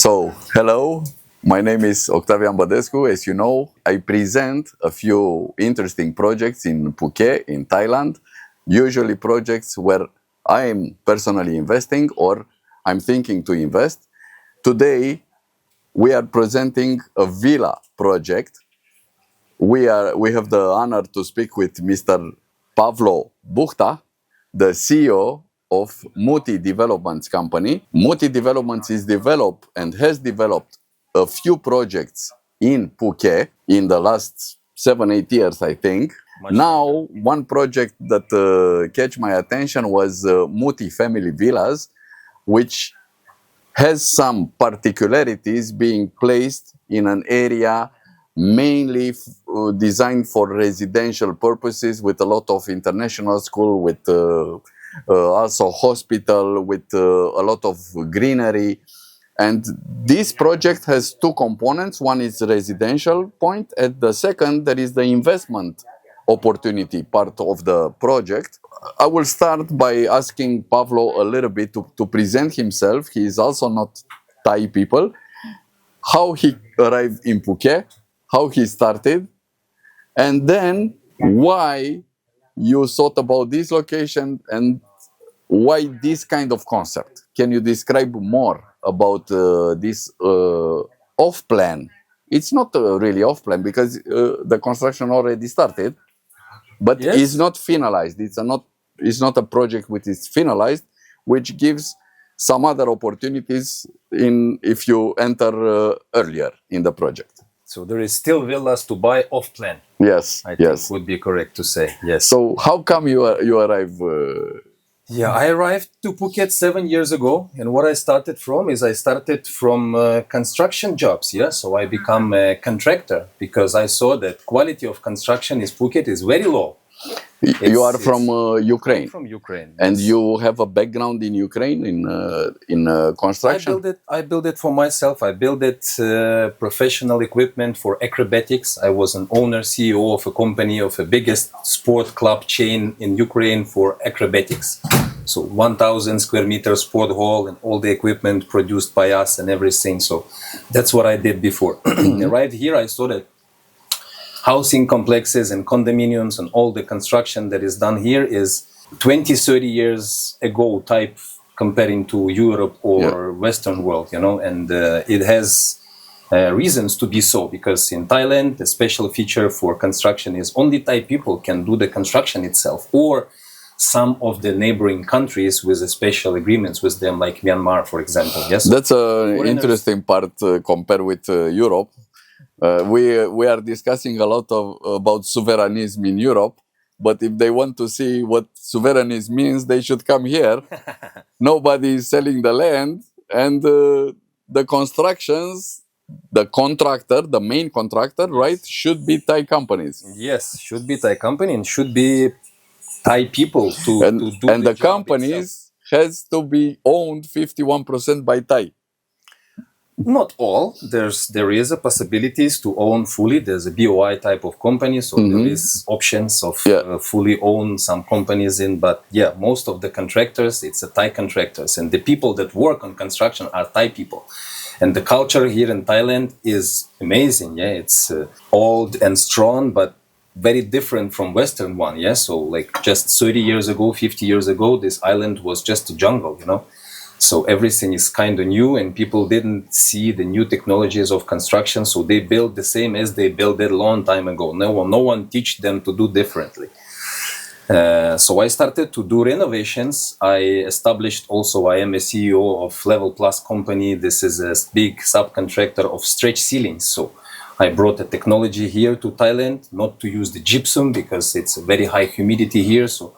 So, hello, my name is Octavian Badescu. As you know, I present a few interesting projects in Phuket, in Thailand, usually projects where I'm personally investing or I'm thinking to invest. Today, we are presenting a villa project. We have the honor to speak with Mr. Pavel Bukhta, the CEO of Mutti Developments company. Mutti Developments is developed and has developed a few projects in Phuket in the last 7-8 years, I think. Now, one project that catch my attention was Mutti Family Villas, which has some particularities being placed in an area mainly designed for residential purposes, with a lot of international school, with also hospital, with a lot of greenery. And this project has two components. One is residential point, and the second, there is the investment opportunity part of the project. I will start by asking Pavlo a little bit to present himself. He is also not Thai people. How he arrived in Phuket, how he started, and then why you thought about this location and why this kind of concept. Can you describe more about this off-plan? It's not really off-plan because the construction already started, but Yes. it's not finalized. It's not a project which is finalized, which gives some other opportunities if you enter earlier in the project. So there is still villas to buy off plan. Yes, I yes. think would be correct to say. Yes. So how come you arrive? Yeah, I arrived to Phuket 7 years ago, and what I started from construction jobs. Yeah, so I become a contractor because I saw that quality of construction in Phuket is very low. You are from Ukraine, From Ukraine, and yes. you have a background in Ukraine in construction. I built it for myself. I built it professional equipment for acrobatics. I was an owner, CEO of a company of the biggest sport club chain in Ukraine for acrobatics. So 1,000 square meter sport hall and all the equipment produced by us and everything. So that's what I did before. Right here, I saw that housing complexes and condominiums and all the construction that is done here is 20, 30 years ago type comparing to Europe or Western world, and it has reasons to be so, because in Thailand, the special feature for construction is only Thai people can do the construction itself, or some of the neighboring countries with special agreements with them, like Myanmar, for example. Yes, that's an interesting part compared with Europe. We are discussing a lot about sovereignism in Europe, but if they want to see what sovereignism means, they should come here. Nobody is selling the land, and the constructions, the contractor, the main contractor, right, should be Thai companies. Yes, should be Thai company and should be Thai people to do and the companies has to be owned 51% by Thai. Not all. There is a possibilities to own fully. There's a BOI type of company, so there is options of fully own some companies in. But yeah, most of the contractors, it's a Thai contractors, and the people that work on construction are Thai people. And the culture here in Thailand is amazing. Yeah, it's old and strong, but very different from Western one. Yeah, so like just 30 years ago, 50 years ago, this island was just a jungle. So everything is kind of new, and people didn't see the new technologies of construction. So they built the same as they built it a long time ago. No one teach them to do differently. So I started to do renovations. I established also, I am a CEO of Level Plus company. This is a big subcontractor of stretch ceilings. So I brought the technology here to Thailand, not to use the gypsum because it's a very high humidity here. So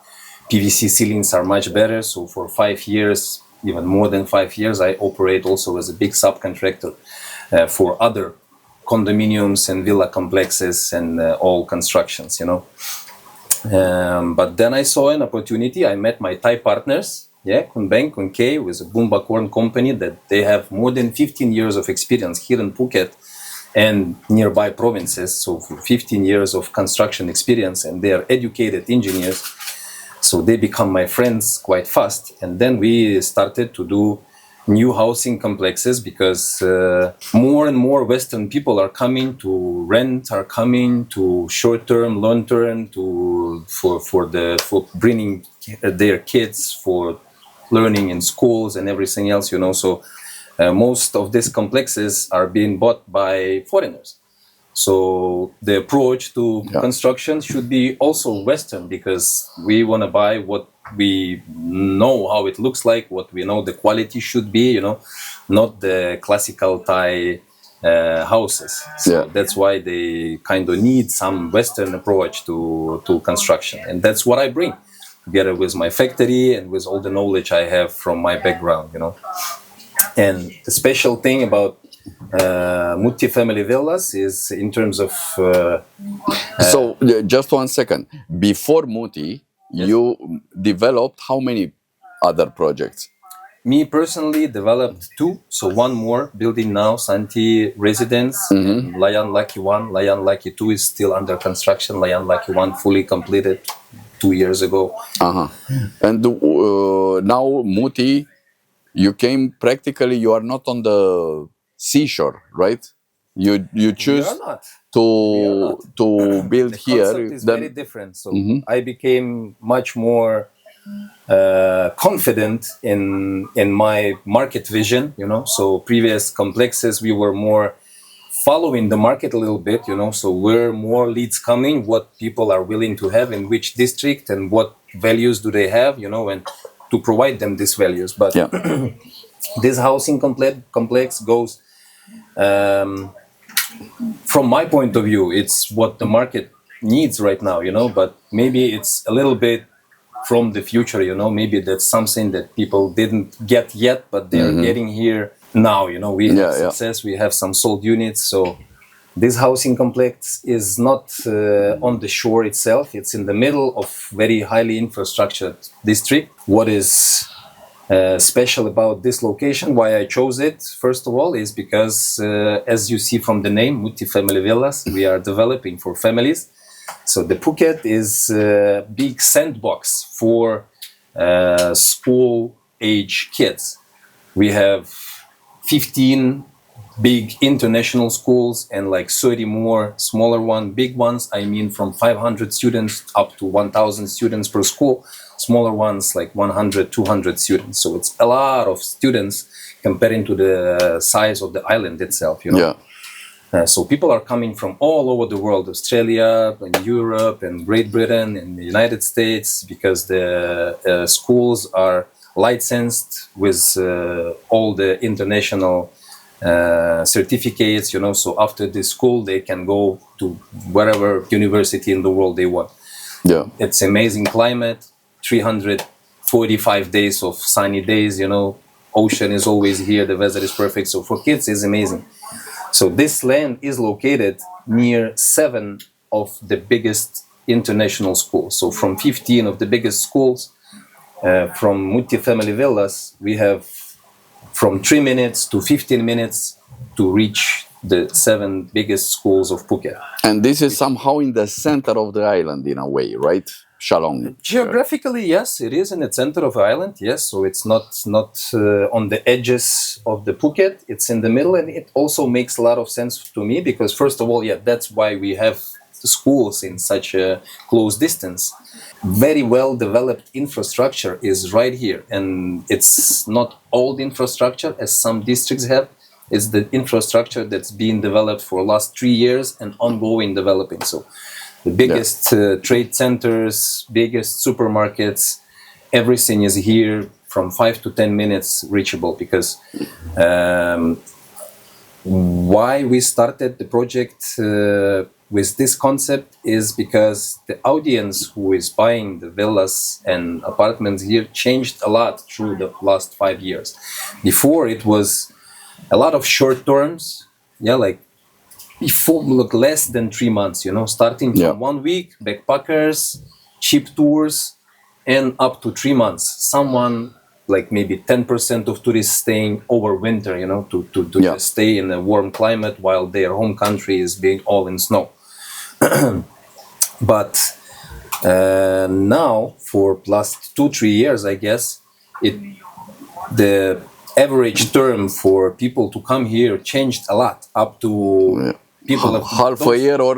PVC ceilings are much better. So for 5 years, even more than 5 years, I operate also as a big subcontractor for other condominiums and villa complexes and all constructions, But then I saw an opportunity. I met my Thai partners, Kun Beng, Kun K, with a Bumbakorn company that they have more than 15 years of experience here in Phuket and nearby provinces. So for 15 years of construction experience, and they are educated engineers. So they become my friends quite fast. And then we started to do new housing complexes because more and more Western people are coming to rent, are coming to short-term, long-term, for bringing their kids for learning in schools and everything else, you know. So most of these complexes are being bought by foreigners. So the approach to construction should be also Western, because we want to buy what we know how it looks like, what we know the quality should be, you know, not the classical Thai houses. So that's why they kind of need some Western approach to construction. And that's what I bring together with my factory and with all the knowledge I have from my background, you know. And the special thing about Mutti Family Villas is in terms of... So, just 1 second. Before Mutti, you developed how many other projects? Me personally developed 2. So one more building now, Santi Residence, and Layan Lucky 1. Layan Lucky 2 is still under construction. Layan Lucky 1 fully completed 2 years ago. And now Mutti, you came practically, you are not on the seashore, right? You choose to build the here. Concept is very different. So I became much more confident in my market vision, you know. So previous complexes, we were more following the market a little bit, you know. So where more leads coming, what people are willing to have in which district, and what values do they have, you know, and to provide them these values. But this housing complex goes, from my point of view, it's what the market needs right now, you know, but maybe it's a little bit from the future, you know. Maybe that's something that people didn't get yet, but they're getting here now, you know. We have success, we have some sold units. So this housing complex is not on the shore itself. It's in the middle of very highly infrastructured district. What is special about this location, why I chose it, first of all, is because, as you see from the name, Mutti Family Villas, we are developing for families. So the Phuket is a big sandbox for school-age kids. We have 15 big international schools and like 30 more smaller big ones. I mean, from 500 students up to 1,000 students per school. Smaller ones like 100, 200 students. So it's a lot of students comparing to the size of the island itself, you know. So people are coming from all over the world, Australia and Europe and Great Britain and the United States, because the schools are licensed with all the international certificates, you know. So after this school, they can go to wherever university in the world they want. It's amazing climate, 345 days of sunny days, you know. Ocean is always here, the weather is perfect. So for kids, it's amazing. So this land is located near 7 of the biggest international schools. So from 15 of the biggest schools, from Mutti Family Villas, we have from 3 minutes to 15 minutes to reach the 7 biggest schools of Phuket. And this is somehow in the center of the island in a way, right? Shalom. Geographically, yes, it is in the center of the island. Yes, so it's not on the edges of the Phuket. It's in the middle, and it also makes a lot of sense to me because, first of all, that's why we have schools in such a close distance. Very well developed infrastructure is right here, and it's not old infrastructure as some districts have. It's the infrastructure that's being developed for the last 3 years and ongoing developing. So the biggest trade centers, biggest supermarkets, everything is here from 5 to 10 minutes reachable. Because why we started the project with this concept is because the audience who is buying the villas and apartments here changed a lot through the last 5 years. Before it was a lot of short terms, like before, look, less than 3 months, you know, starting from 1 week, backpackers, cheap tours, and up to 3 months. Someone like maybe 10% of tourists staying over winter, you know, to just stay in a warm climate while their home country is being all in snow. But now, for last 2-3 years, I guess, the average term for people to come here changed a lot, up to people of half a year or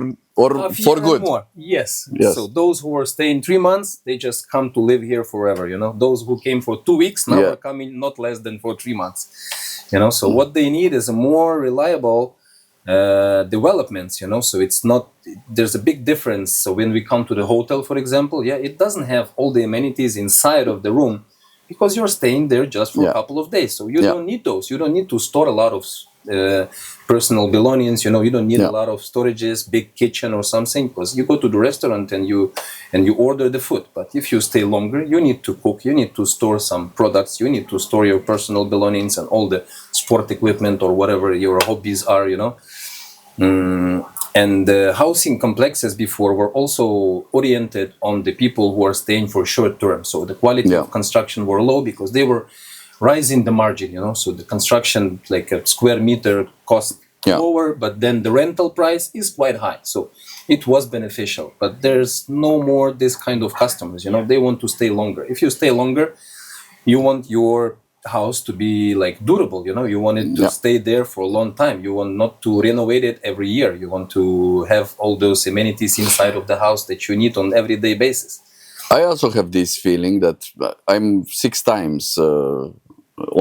for good. More. Yes. Yes. So those who are staying 3 months, they just come to live here forever. Those who came for 2 weeks now are coming not less than for 3 months. So what they need is a more reliable developments. So it's not. There's a big difference. So when we come to the hotel, for example, it doesn't have all the amenities inside of the room, because you're staying there just for a couple of days. So you don't need those. You don't need to store a lot of personal belongings. You don't need a lot of storages, big kitchen or something, because you go to the restaurant and you order the food. But if you stay longer, you need to cook. You need to store some products. You need to store your personal belongings and all the sport equipment or whatever your hobbies are. And the housing complexes before were also oriented on the people who are staying for short term. So the quality of construction were low because they were rising the margin, So the construction, like a square meter, cost lower, but then the rental price is quite high. So it was beneficial. But there's no more this kind of customers, They want to stay longer. If you stay longer, you want your house to be like durable, You want it to stay there for a long time. You want not to renovate it every year. You want to have all those amenities inside of the house that you need on everyday basis. I also have this feeling that I'm 6 times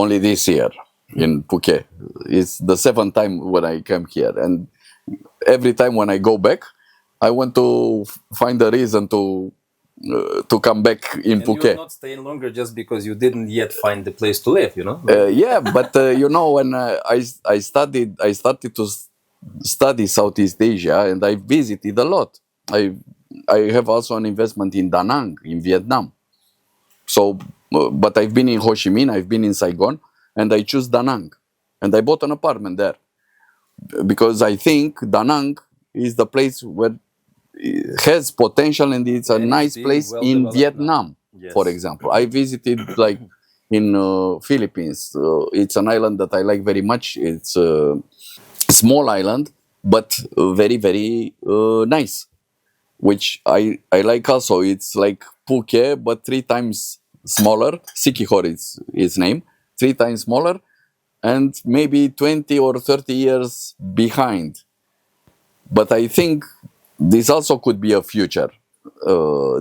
only this year in Phuket. It's the 7th time when I came here, and every time when I go back, I want to find a reason to come back in Phuket. You're not staying longer just because you didn't yet find the place to live, But when I started to study Southeast Asia, and I visited a lot. I have also an investment in Da Nang in Vietnam. So, but I've been in Ho Chi Minh, I've been in Saigon, and I choose Da Nang, and I bought an apartment there because I think Da Nang is the place where it has potential, and it's a nice place in Vietnam, for example. I visited like in Philippines. It's an island that I like very much. It's a small island, but very, very nice, which I like also. It's like Phuket, but 3 times smaller. Siquijor is its name. 3 times smaller, and maybe 20 or 30 years behind. But I think this also could be a future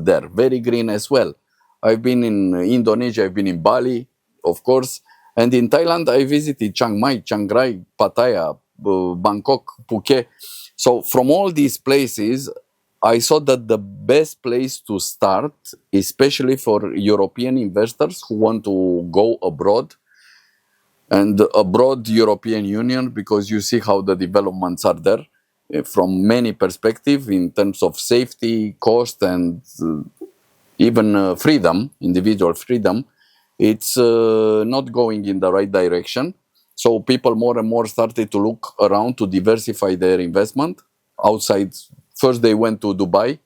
there. Very green as well. I've been in Indonesia, I've been in Bali, of course. And in Thailand, I visited Chiang Mai, Chiang Rai, Pattaya, Bangkok, Phuket. So from all these places, I saw that the best place to start, especially for European investors who want to go abroad, and abroad European Union, because you see how the developments are there from many perspectives in terms of safety, cost, and even freedom, individual freedom. It's not going in the right direction. So people more and more started to look around to diversify their investment outside. First they went to Dubai,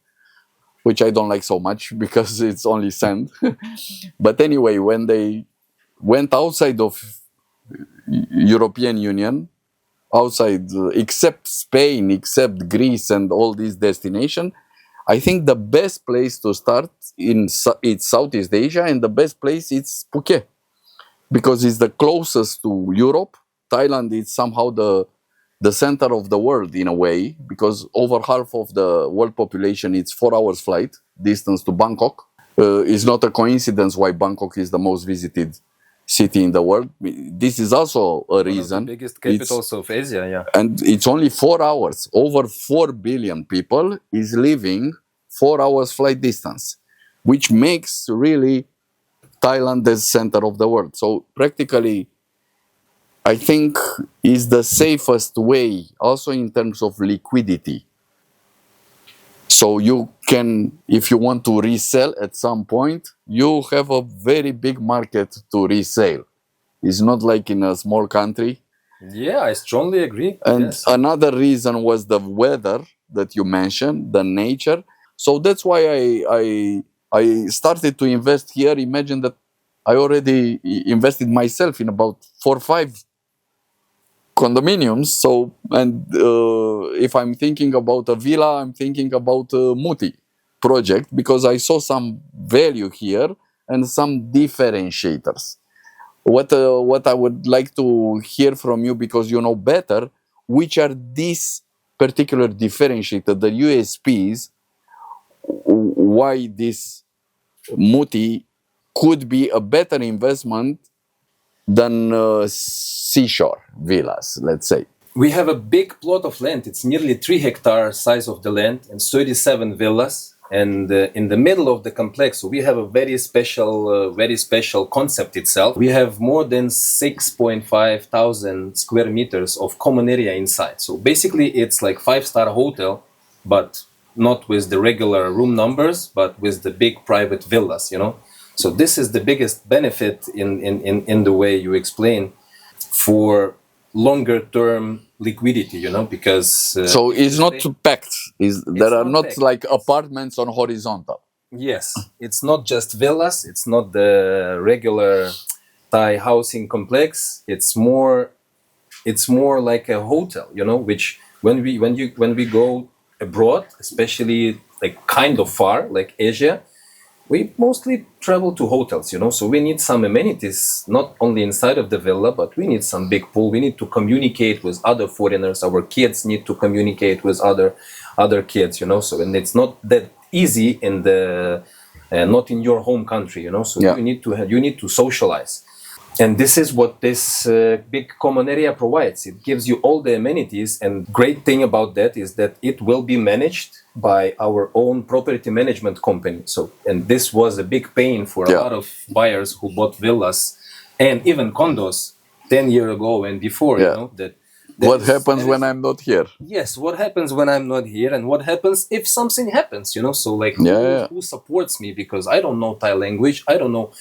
which I don't like so much because it's only sand. But anyway, when they went outside of European Union, outside, except Spain, except Greece and all these destinations, I think the best place to start it's Southeast Asia, and the best place is Phuket, because it's the closest to Europe. Thailand is somehow the center of the world in a way, because over half of the world population, it's 4 hours flight distance to Bangkok. It's not a coincidence why Bangkok is the most visited city in the world. This is also a reason. One of the biggest capitals of Asia, yeah. And it's only 4 hours. Over 4 billion people is living 4 hours flight distance, which makes really Thailand the center of the world. So practically, I think is the safest way, also in terms of liquidity. So you can, if you want to resell at some point, you have a very big market to resell. It's not like in a small country. Yeah, I strongly agree. And another reason was the weather that you mentioned, the nature. So that's why I started to invest here. Imagine that I already invested myself in about 4 or 5 condominiums. So, and if I'm thinking about a villa, I'm thinking about a Mutti project, because I saw some value here and some differentiators. What I would like to hear from you, because you know better, which are these particular differentiator, the USPs, why this Mutti could be a better investment than seashore villas, let's say. We have a big plot of land. It's nearly 3 hectare size of the land and 37 villas. And in the middle of the complex, so we have a very special concept itself. We have more than 6.5 thousand square meters of common area inside. So basically, it's like 5-star hotel, but not with the regular room numbers, but with the big private villas. So this is the biggest benefit in the way you explain for longer term liquidity, because so it's not packed. There are not packed. like apartments on horizontal. Yes, it's not just villas. It's not the regular Thai housing complex. It's more like a hotel, which when we go abroad, especially like kind of far, like Asia, we mostly travel to hotels, so we need some amenities, not only inside of the villa, but we need some big pool. We need to communicate with other foreigners. Our kids need to communicate with other kids, so, and it's not that easy in the not in your home country, so Yeah. you need to socialize. And this is what this big common area provides. It gives you all the amenities, and great thing about that is that it will be managed by our own property management company. So, and this was a big pain for a lot of buyers who bought villas and even condos 10 years ago and before. That what happens when I'm not here? Yes, what happens when I'm not here, and what happens if something happens? So like who supports me, because I don't know Thai language. I don't know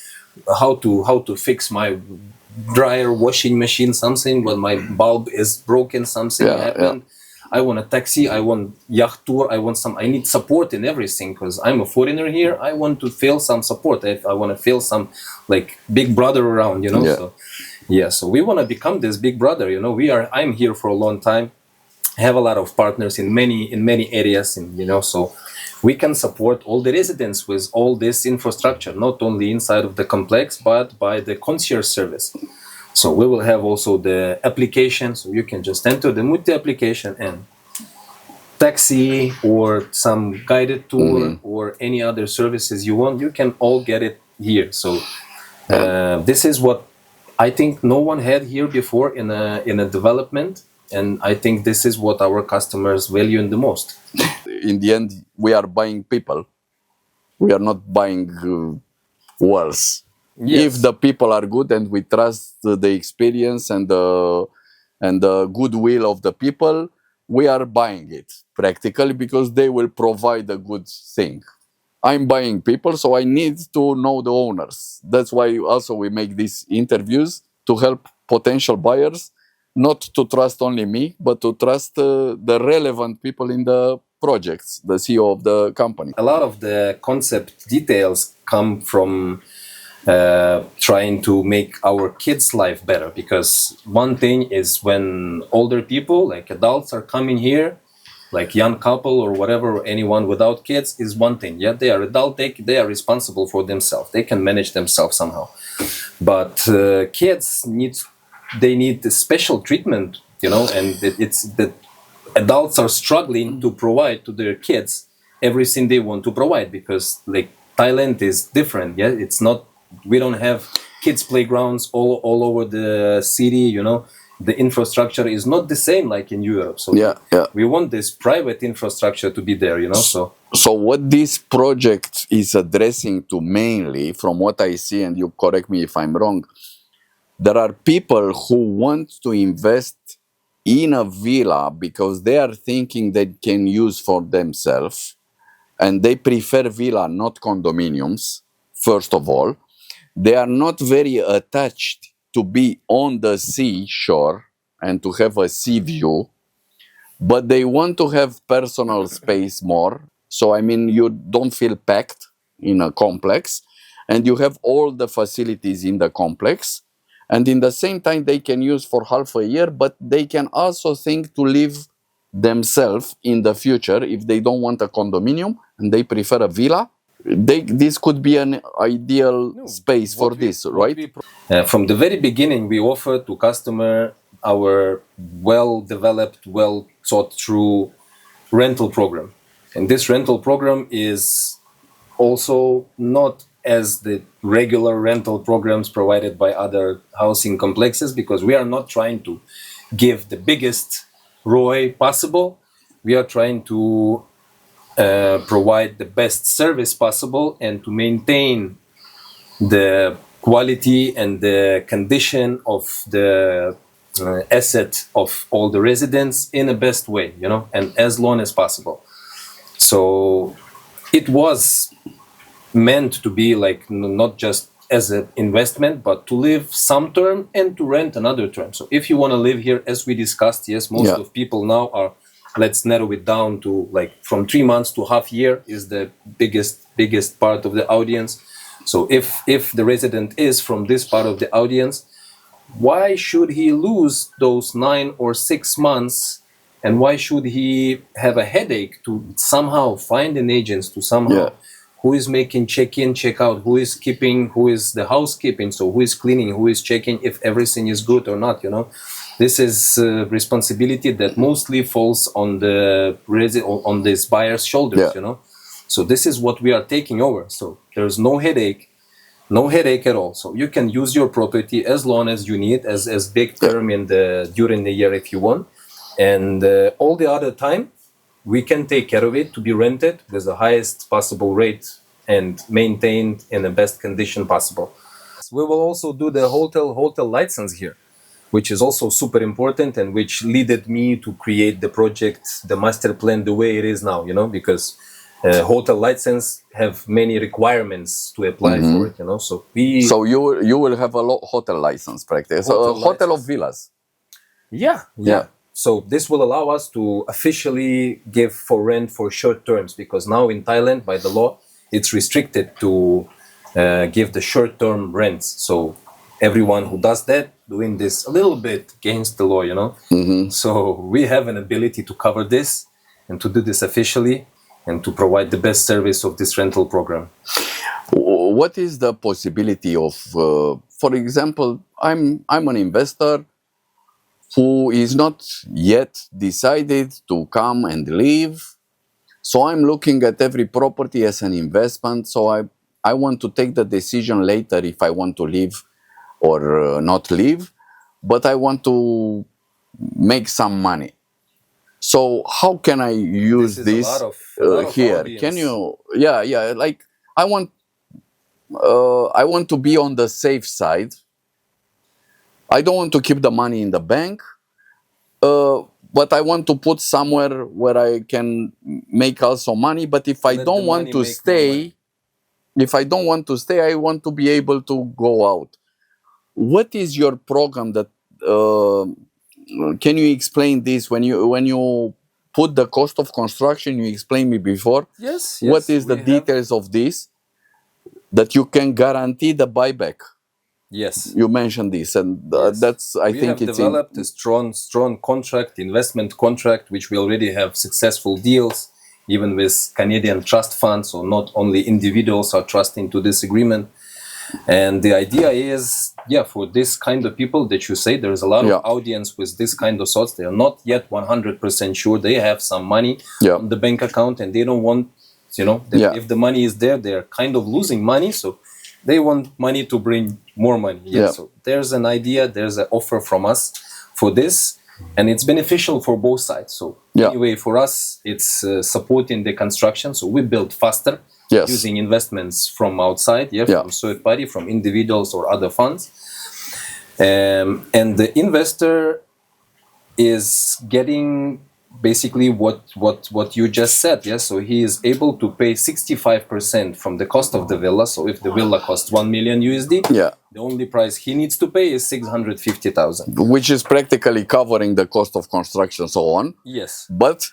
how to fix my dryer, washing machine, something, but my bulb is broken, something happened. I want a taxi, I want yacht tour, I need support in everything, because I'm a foreigner here. I want to feel some support. I want to feel some like big brother around, So we want to become this big brother, I'm here for a long time. I have a lot of partners in many areas, and so we can support all the residents with all this infrastructure, not only inside of the complex, but by the concierge service. So we will have also the application, so you can just enter the Mutti application, and taxi or some guided tour or any other services you want, you can all get it here. So this is what I think no one had here before in a development. And I think this is what our customers value the most. In the end, we are buying people. We are not buying walls. Yes. If the people are good and we trust the experience and the goodwill of the people, we are buying it practically, because they will provide a good thing. I'm buying people, so I need to know the owners. That's why also we make these interviews, to help potential buyers not to trust only me, but to trust the relevant people in the projects, the CEO of the company. A lot of the concept details come from trying to make our kids' life better, because one thing is when older people, like adults, are coming here, like young couple or whatever, or anyone without kids, is one thing. Yeah, they are adult, they are responsible for themselves, they can manage themselves somehow. But kids need the special treatment, and it's that adults are struggling to provide to their kids everything they want to provide, because like Thailand is different. Yeah, it's not, we don't have kids playgrounds all over the city. The infrastructure is not the same like in Europe. So we want this private infrastructure to be there. So what this project is addressing to mainly, from what I see, and you correct me if I'm wrong, there are people who want to invest in a villa because they are thinking they can use for themselves, and they prefer villa, not condominiums. First of all, they are not very attached to be on the seashore and to have a sea view, but they want to have personal space more. So, I mean, you don't feel packed in a complex, and you have all the facilities in the complex. And in the same time, they can use for half a year, but they can also think to live themselves in the future if they don't want a condominium and they prefer a villa. this could be an ideal space for this, right? From the very beginning, we offer to customer our well-developed, well-thought-through rental program. And this rental program is also not as the regular rental programs provided by other housing complexes, because we are not trying to give the biggest ROI possible. We are trying to provide the best service possible and to maintain the quality and the condition of the asset of all the residents in the best way, and as long as possible. So it was meant to be like not just as an investment, but to live some term and to rent another term. So if you want to live here, as we discussed, yes, most of people now are, let's narrow it down to like from 3 months to half year is the biggest part of the audience. So if the resident is from this part of the audience, why should he lose those 9 or 6 months? And why should he have a headache to somehow find an agent, to somehow who is making check-in, check-out, who is keeping, who is the housekeeping, so who is cleaning, who is checking if everything is good or not, This is a responsibility that mostly falls on on this buyer's shoulders, So this is what we are taking over. So there's no headache at all. So you can use your property as long as you need, as big term during the year if you want. And all the other time, we can take care of it to be rented with the highest possible rate and maintained in the best condition possible. We will also do the hotel license here, which is also super important and which led me to create the project, the master plan the way it is now, because hotel license have many requirements to apply for it, So you will have a hotel license practice, so hotel of villas. Yeah. So this will allow us to officially give for rent for short terms, because now in Thailand, by the law, it's restricted to give the short-term rents. So everyone who does that, doing this a little bit against the law, So we have an ability to cover this and to do this officially and to provide the best service of this rental program. What is the possibility of, for example, I'm an investor who is not yet decided to come and live. So I'm looking at every property as an investment. So I want to take the decision later if I want to live or not live, but I want to make some money. So how can I use this here? Audience. Can you? Yeah. Like I want to be on the safe side. I don't want to keep the money in the bank, but I want to put somewhere where I can make also money. But if I don't want to stay, I want to be able to go out. What is your program that? Can you explain this when you put the cost of construction? You explained me before. Yes. What is the details of this that you can guarantee the buyback? Yes, you mentioned this, and that's I think it's developed a strong contract, investment contract, which we already have successful deals, even with Canadian trust funds. So not only individuals are trusting to this agreement. And the idea is, for this kind of people that you say, there is a lot of audience with this kind of thoughts. They are not yet 100% sure. They have some money on the bank account, and they don't want, if the money is there, they're kind of losing money. So they want money to bring more money. So there's an idea, there's an offer from us for this, and it's beneficial for both sides. So anyway, for us, it's supporting the construction. So we build faster using investments from outside, from third party, from individuals or other funds. And the investor is getting basically what you just said. So he is able to pay 65% from the cost of the villa. So if the villa costs 1 million USD, the only price he needs to pay is 650,000, which is practically covering the cost of construction, so on. Yes, but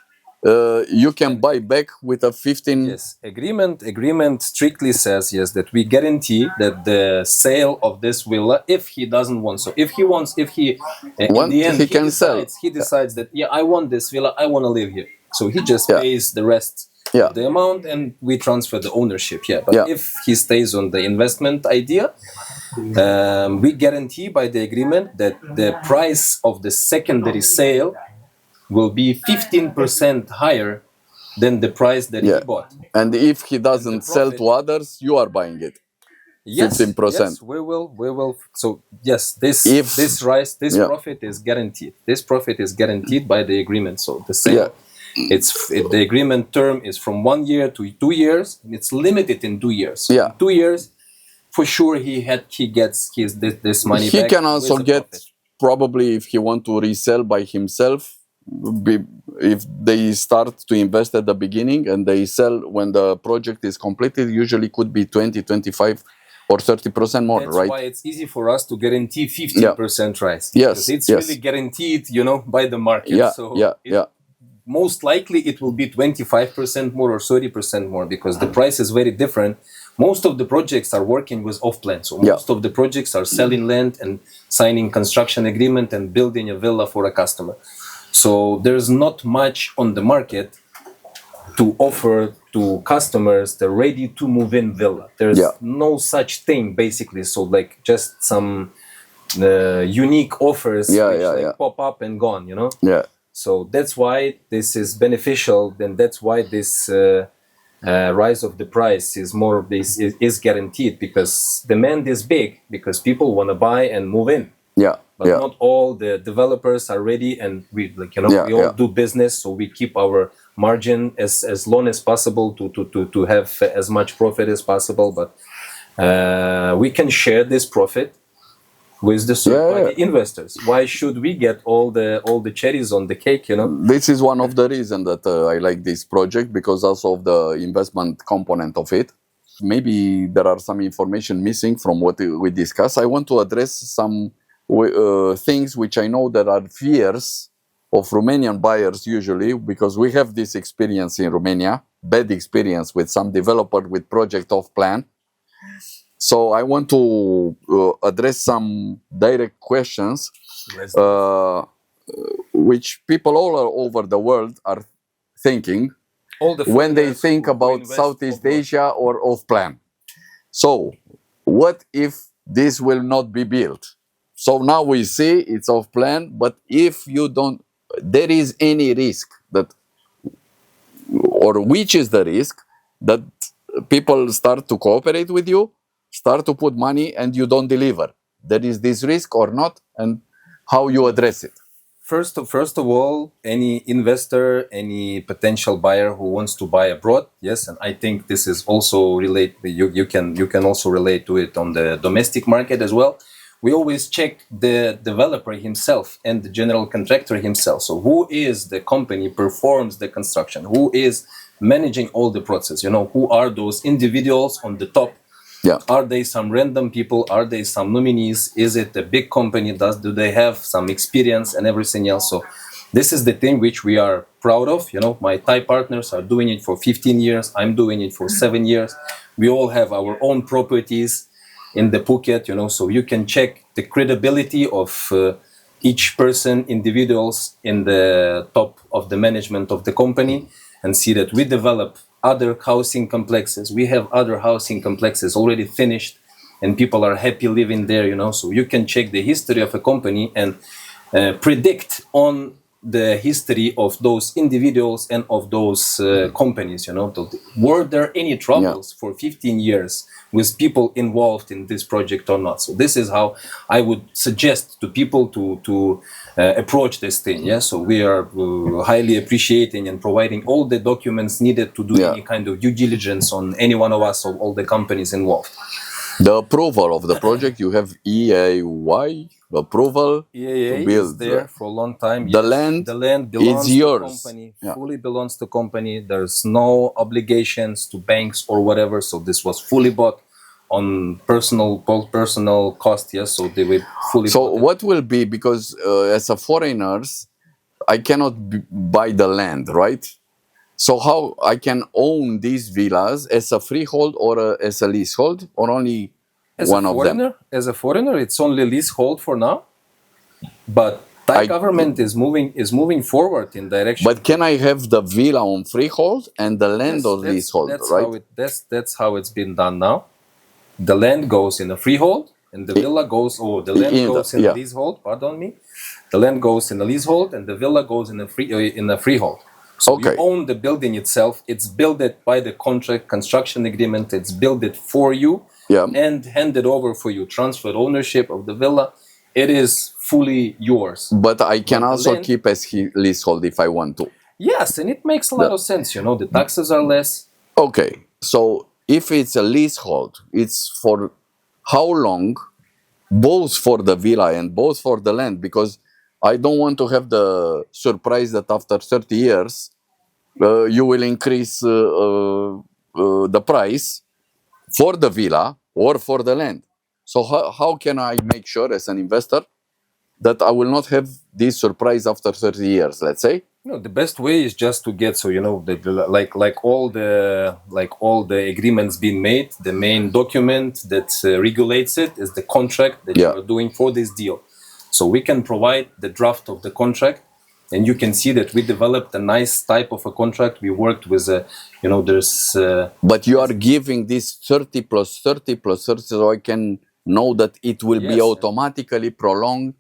you can buy back with a 15. Agreement strictly says that we guarantee that the sale of this villa, if he doesn't want, so if he wants, in the end he decides that I want this villa, I want to live here, So he just pays the rest of the amount and we transfer the ownership. But if he stays on the investment idea, we guarantee by the agreement that the price of the secondary sale will be 15% higher than the price that he bought. And if he doesn't sell to others, you are buying it. 15%. Yes, we will. So yes, this profit is guaranteed. This profit is guaranteed by the agreement. So the sale, the agreement term is from 1 year to 2 years. It's limited in 2 years. So in 2 years, for sure, he gets this money back. He can also get, probably if he want to resell by himself, if they start to invest at the beginning and they sell when the project is completed, usually could be 20, 25 or 30% more, That's right? That's why it's easy for us to guarantee 15% rise. Yes, because it's really guaranteed, by the market. Most likely it will be 25% more or 30% more because the price is very different. Most of the projects are working with off-plan. So most of the projects are selling land and signing construction agreement and building a villa for a customer. So there's not much on the market to offer to customers the ready to move in villa. There's no such thing basically. So like just some unique offers which pop up and gone, So that's why this is beneficial. Then that's why this rise of the price is guaranteed because demand is big because people want to buy and move in. But not all the developers are ready, and we all do business, so we keep our margin as long as possible to have as much profit as possible. But we can share this profit with the third-party investors. Why should we get all the cherries on the cake? This is one of the reasons that I like this project, because also of the investment component of it. Maybe there are some information missing from what we discussed. I want to address some things which I know that are fears of Romanian buyers usually, because we have this experience in Romania, bad experience with some developer with project off plan. So I want to address some direct questions which people all over the world are thinking when they think about Southeast Asia or off plan. So what if this will not be built? So now we see it's off plan, but if you don't, there is any risk that, or which is the risk that people start to cooperate with you, start to put money and you don't deliver. There is this risk or not, and how you address it? First of all, any investor, any potential buyer who wants to buy abroad, yes, and I think this is also you can also relate to it on the domestic market as well. We always check the developer himself and the general contractor himself. So who is the company performs the construction? Who is managing all the process? Who are those individuals on the top? Are they some random people? Are they some nominees? Is it a big company? Do they have some experience and everything else? So this is the thing which we are proud of. My Thai partners are doing it for 15 years. I'm doing it for 7 years. We all have our own properties in the Phuket, so you can check the credibility of each person, individuals in the top of the management of the company, and see that we develop other housing complexes. We have other housing complexes already finished and people are happy living there, so you can check the history of a company and predict on the history of those individuals and of those companies, were there any troubles for 15 years with people involved in this project or not? So this is how I would suggest to people to approach this thing. So we are highly appreciating and providing all the documents needed to do any kind of due diligence on any one of us or all the companies involved. The approval of the project, you have EAY approval EAA to build. Is there for a long time. The land belongs is yours. To company, fully belongs to company. There's no obligations to banks or whatever. So this was fully bought on personal cost. So they were fully. So what will be, because as a foreigners, I cannot buy the land, right? So how I can own these villas as a freehold or as a leasehold, or only as one of them? As a foreigner, it's only leasehold for now. But Thai government is moving forward in direction. But can I have the villa on freehold and the land on leasehold, right? That's how it's been done now. The land goes in a freehold, and the villa goes, the land goes in a leasehold. Pardon me. The land goes in a leasehold, and the villa goes in a freehold. So you own the building itself. It's built by the contract construction agreement. It's built for you and handed over for you. Transferred ownership of the villa. It is fully yours. But I can also keep as leasehold if I want to. Yes, and it makes a lot of sense. The taxes are less. Okay, so if it's a leasehold, it's for how long? Both for the villa and both for the land, because I don't want to have the surprise that after 30 years you will increase the price for the villa or for the land. So how can I make sure as an investor that I will not have this surprise after 30 years, let's say? The best way is just to get, like all the agreements being made, the main document that regulates it is the contract that you are doing for this deal. So we can provide the draft of the contract, and you can see that we developed a nice type of a contract. We worked with there's. But you are giving this 30 plus 30 plus 30, so I can know that it will be automatically prolonged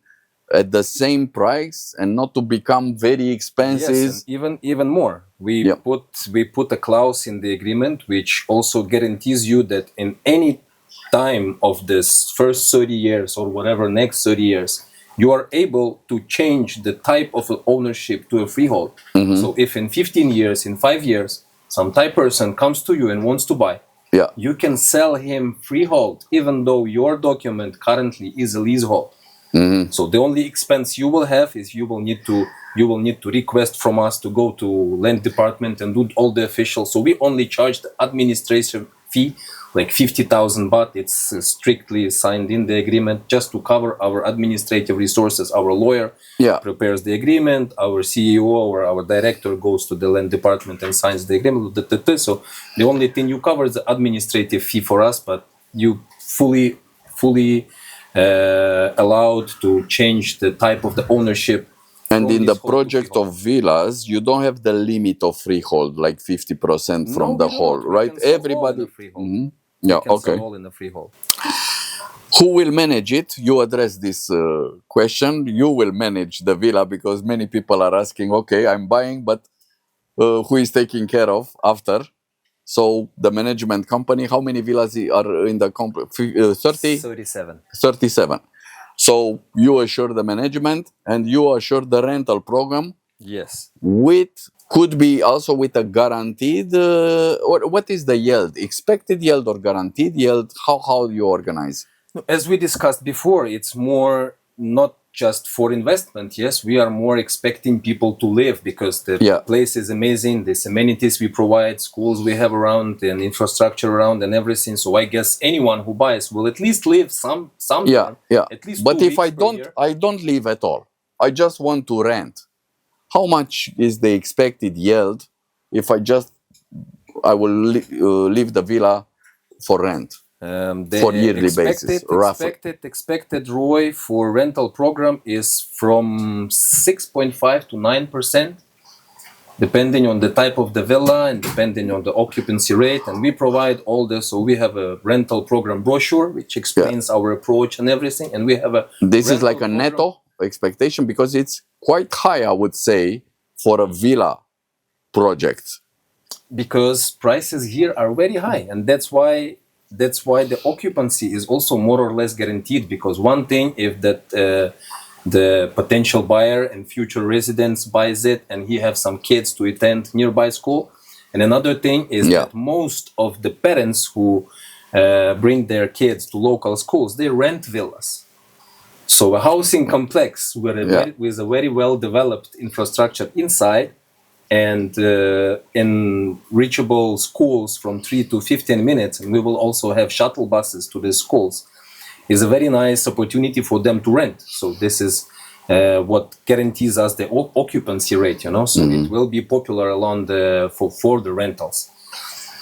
at the same price and not to become very expensive. Yes, and even more. We put a clause in the agreement which also guarantees you that in any time of this first 30 years or whatever next 30 years, you are able to change the type of ownership to a freehold. So if in 15 years, in 5 years, some Thai person comes to you and wants to buy, you can sell him freehold, even though your document currently is a leasehold. So the only expense you will have is you will need to request from us to go to land department and do all the official. So we only charge the administration fee, like 50,000 baht. It's strictly signed in the agreement just to cover our administrative resources. Our lawyer prepares the agreement. Our CEO or our director goes to the land department and signs the agreement. So the only thing you cover is the administrative fee for us, but you fully allowed to change the type of the ownership. And in the project of villas, you don't have the limit of freehold, like 50% from the whole, right? Everybody. All in the freehold. Who will manage it? You address this question. You will manage the villa, because many people are asking, okay, I'm buying, but who is taking care of after? So the management company, how many villas are in the company? 37. 37. So you assure the management and you assure the rental program. Yes. Could be also with a guaranteed, what is the yield? Expected yield or guaranteed yield? How you organize? As we discussed before, it's more not just for investment. Yes, we are more expecting people to live, because the place is amazing. There's amenities we provide, schools we have around, and infrastructure around, and everything. So I guess anyone who buys will at least live some time. At least. But if I don't live at all, I just want to rent. How much is the expected yield if I will leave the villa for rent? For yearly basis, roughly. Expected ROI for rental program is from 6.5 to 9%, depending on the type of the villa and depending on the occupancy rate. And we provide all this. So we have a rental program brochure which explains our approach and everything. And we have a. This is like a netto expectation, because it's quite high, I would say, for a villa project. Because prices here are very high, and that's why the occupancy is also more or less guaranteed. Because one thing, if the potential buyer and future residents buys it and he have some kids to attend nearby school, and another thing is that most of the parents who bring their kids to local schools, they rent villas. So a housing complex with a very well developed infrastructure inside, and in reachable schools from 3 to 15 minutes, and we will also have shuttle buses to the schools, is a very nice opportunity for them to rent. So this is what guarantees us the occupancy rate, so it will be popular for the rentals.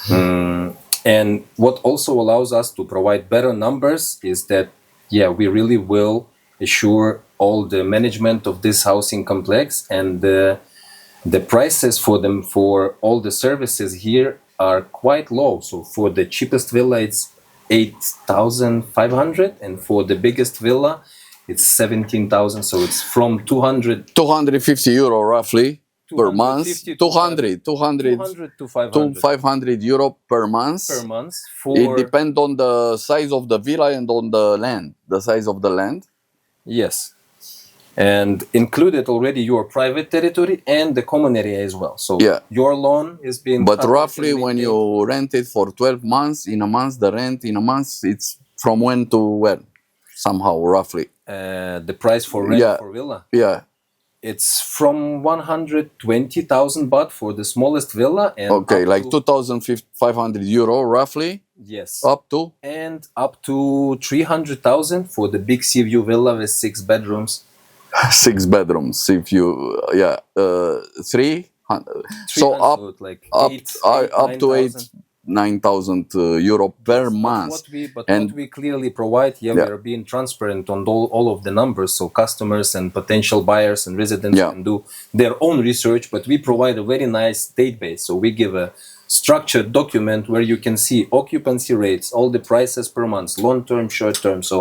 And what also allows us to provide better numbers is that we really will assure all the management of this housing complex, and the prices for them for all the services here are quite low. So for the cheapest villa it's 8,500, and for the biggest villa it's 17,000. So it's from 250 euro roughly per month. 200 to to 500 euro per month. per month. It depends on the size of the villa and on the land, the size of the land. Yes. And included already your private territory and the common area as well. So Yeah. your lawn is being... But covered roughly and when maintained. you rent it for 12 months, in a month, the rent in a month, it's from when to when? Somehow, roughly. The price for rent Yeah. for villa, Yeah. it's from 120,000 baht for the smallest villa, and Okay, up like to, 2,500 euro roughly, yes, up to. and up to 300,000 for the big sea view villa with 6 bedrooms. 6 bedrooms. If you, yeah, 300. So 300, up, so like up, eight, up to 9,000. 9,000 euro per month. What And we clearly provide here, Yeah. we are being transparent on all of the numbers, so customers and potential buyers and residents Yeah. can do their own research, but we provide a very nice database. So we give a structured document where you can see occupancy rates, all the prices per month, long-term, short-term, so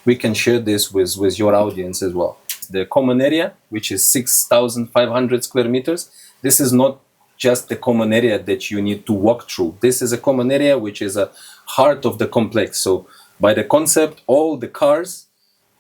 we can share this with your audience as well. The common area, which is 6,500 square meters, this is not just the common area that you need to walk through. This is a common area which is a heart of the complex. So by the concept, all the cars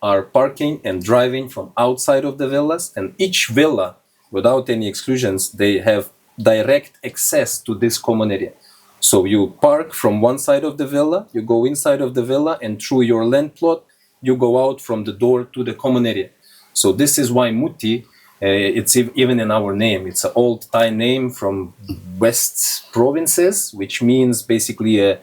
are parking and driving from outside of the villas, and each villa, without any exclusions, they have direct access to this common area. So you park from one side of the villa, you go inside of the villa, and through your land plot, you go out from the door to the common area. So this is why Mutti, it's even in our name. It's an old Thai name from West provinces, which means basically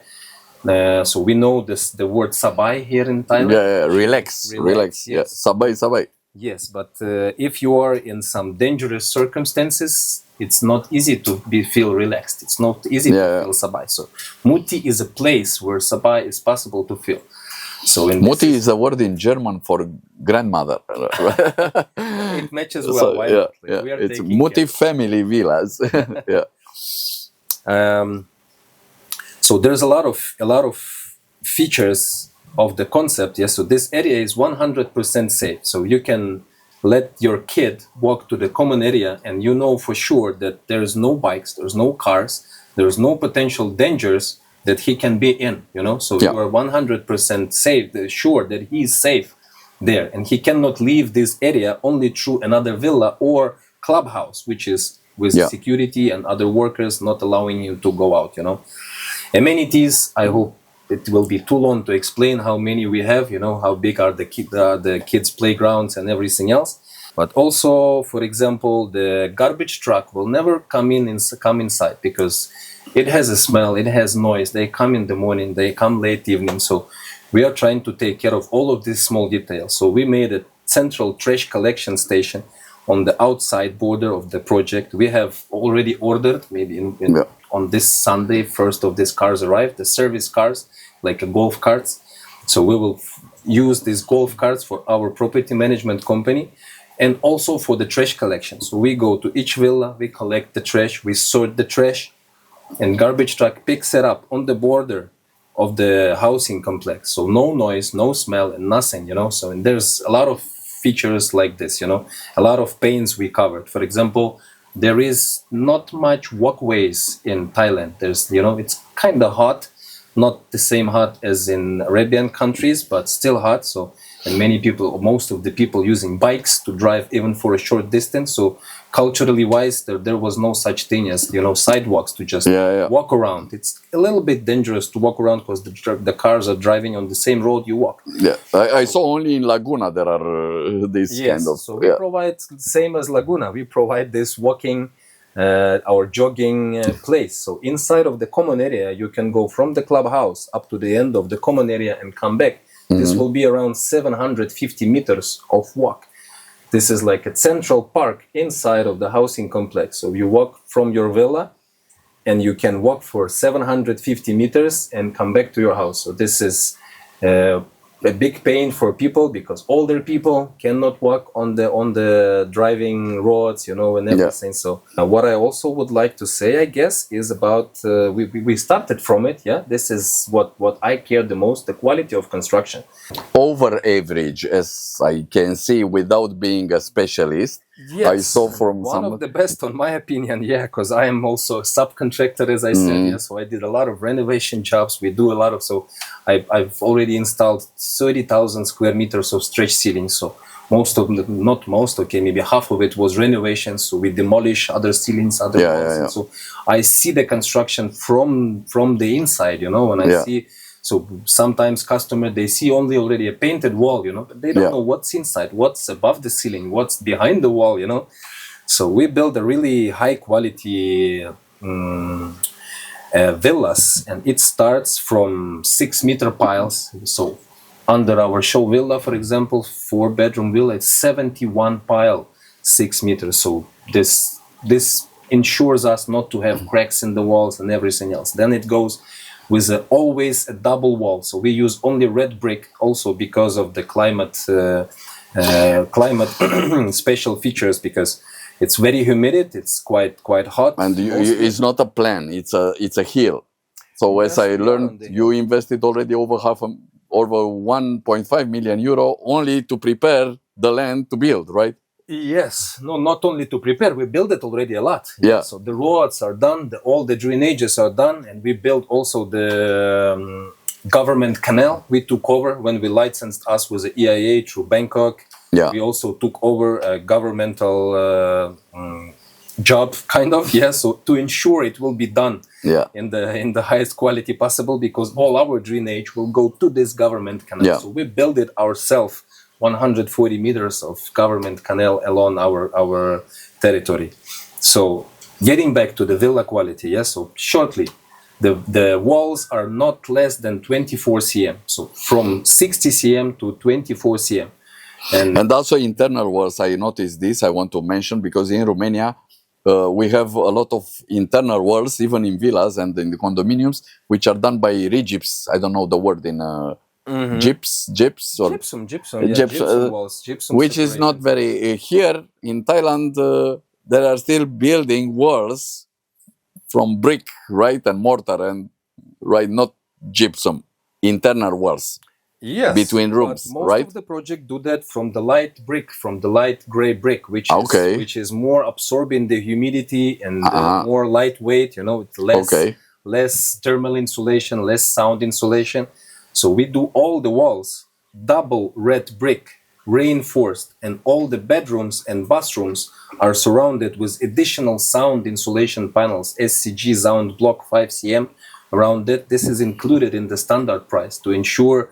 so we know the word sabai here in Thailand. yeah, relax. Yeah, Yes. sabai. Yes, but if you are in some dangerous circumstances, it's not easy to feel relaxed. It's not easy to feel sabai. So Mutti is a place where sabai is possible to feel. So in Mutti is a word in German for grandmother. it matches well. So, Why yeah, not? Like, yeah. we are It's taking Mutti care. Family Villas. Yeah. So there's a lot of features of the concept. Yes, so this area is 100% safe. So you can let your kid walk to the common area, and you know for sure that there's no bikes, there's no cars, there's no potential dangers that he can be in. You know, so Yeah. you are 100% safe, sure that he is safe there, and he cannot leave this area only through another villa or clubhouse, which is with Yeah. security and other workers not allowing you to go out. You know. Amenities, I hope it will be too long to explain how many we have, you know, how big are the kids' playgrounds and everything else. But also, for example, the garbage truck will never come inside because it has a smell, it has noise. They come in the morning, they come late evening. So we are trying to take care of all of these small details. So we made a central trash collection station on the outside border of the project. We have already ordered, maybe Yeah. on this Sunday, first of these cars arrived, the service cars, like golf carts. So we will use these golf carts for our property management company and also for the trash collection. So we go to each villa, we collect the trash, we sort the trash, and garbage truck picks it up on the border of the housing complex. So no noise, no smell, and nothing, you know. So and there's a lot of features like this, you know, a lot of pains we covered. For example, there is not much walkways in Thailand. There's, you know, it's kind of hot, not the same hot as in Arabian countries, but still hot. So, and many people, most of the people using bikes to drive even for a short distance. So culturally wise, there was no such thing as, you know, sidewalks to just walk around. It's a little bit dangerous to walk around because the cars are driving on the same road you walk. Yeah, I saw only in Laguna there are this kind of. So we provide, same as Laguna, we provide this walking, our jogging place. So inside of the common area, you can go from the clubhouse up to the end of the common area and come back. Mm-hmm. This will be around 750 meters of walk. This is like a central park inside of the housing complex. So you walk from your villa and you can walk for 750 meters and come back to your house. So this is a big pain for people because older people cannot walk on the driving roads, you know, and everything. Yeah. So what I also would like to say, I guess, is about we started from it. Yeah, this is what I care the most: the quality of construction. Over average, as I can see, without being a specialist. Yes, I saw from one some. of the best, on my opinion. Yeah, because I am also a subcontractor, as I said. Yeah, so I did a lot of renovation jobs. We do a lot of I've already installed 30,000 square meters of stretch ceilings. So most of them, not most, okay, maybe half of it was renovation. So we demolish other ceilings, other walls. And so I see the construction from the inside, you know, and I see. So sometimes customer, they see only already a painted wall, you know, but they don't know what's inside, what's above the ceiling, what's behind the wall, you know. So we build a really high quality villas, and it starts from 6-meter piles. So under our show villa, for example, 4-bedroom villa, it's 71 pile, 6 meters. So this ensures us not to have cracks in the walls and everything else. Then it goes with always a double wall. So we use only red brick also because of the climate special features, because it's very humid, it's quite hot. And it's not a plan, it's a hill. So as I learned, you invested already over 1.5 million euro only to prepare the land to build, right? Yes, no, not only to prepare, we built it already a lot. Yeah. So the roads are done, all the drainages are done, and we built also the government canal. We took over when we licensed us with the EIA through Bangkok. Yeah. We also took over a governmental job, kind of, yeah. So to ensure it will be done in the highest quality possible, because all our drainage will go to this government canal. Yeah. So we built it ourselves. 140 meters of government canal along our territory. So getting back to the villa quality, yes. So shortly, the walls are not less than 24 cm. So from 60 cm to 24 cm. And also internal walls, I noticed this, I want to mention, because in Romania, we have a lot of internal walls, even in villas and in the condominiums, which are done by regips. I don't know the word in... gypsum walls, which is not very here in Thailand. There are still building walls from brick, right, and mortar, and right, not gypsum, internal walls. Yes, between rooms, most right? of the project do that from the light brick, from the light gray brick, which is more absorbing the humidity and more lightweight. You know, it's less thermal insulation, less sound insulation. So we do all the walls double red brick, reinforced, and all the bedrooms and bathrooms are surrounded with additional sound insulation panels, SCG Sound Block 5 cm around it. This is included in the standard price to ensure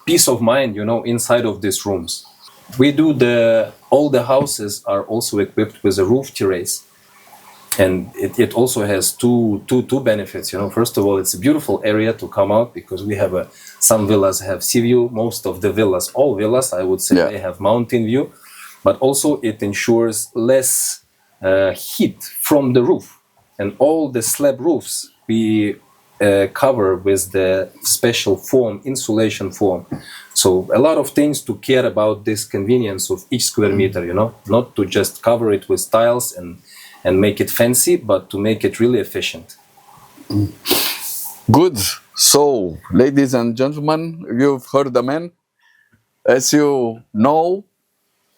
peace of mind, you know, inside of these rooms. We do all the houses are also equipped with a roof terrace. And it also has two benefits, you know. First of all, it's a beautiful area to come out, because we have some villas have sea view. Most of the villas, all villas, I would say, they have mountain view. But also it ensures less heat from the roof. And all the slab roofs we cover with the special foam, insulation foam. So a lot of things to care about this convenience of each square meter, you know, not to just cover it with tiles and make it fancy, but to make it really efficient. Good. So, ladies and gentlemen, you've heard the man. As you know,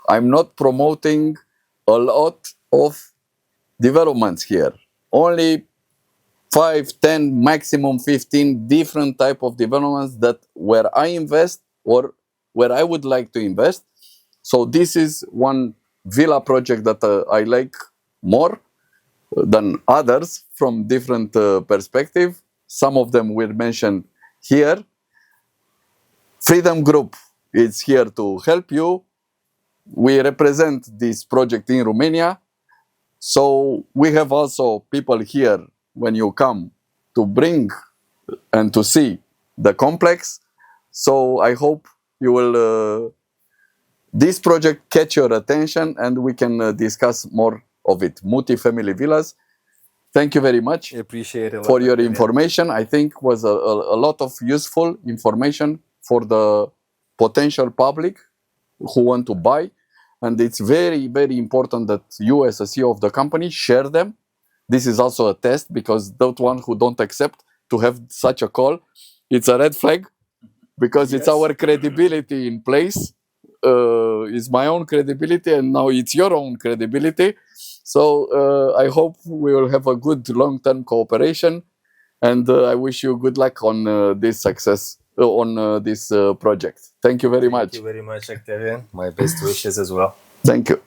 I'm not promoting a lot of developments here. Only 5, 10, maximum 15 different type of developments that where I invest or where I would like to invest. So this is one villa project that I like more than others from different perspective. Some of them were mentioned here. Freedom Group is here to help you. We represent this project in Romania. So we have also people here when you come to bring and to see the complex. So I hope you will this project catch your attention and we can discuss more of it. Mutti Family Villas. Thank you very much. I appreciate it for your information. I think was a lot of useful information for the potential public who want to buy. And it's very, very important that you as a CEO of the company share them. This is also a test, because that one who don't accept to have such a call, it's a red flag, because it's our credibility in place. It's my own credibility, and now it's your own credibility. So I hope we will have a good long-term cooperation, and I wish you good luck on this success, on this project. Thank you very much. Thank you very much, Octavian. My best wishes as well. Thank you.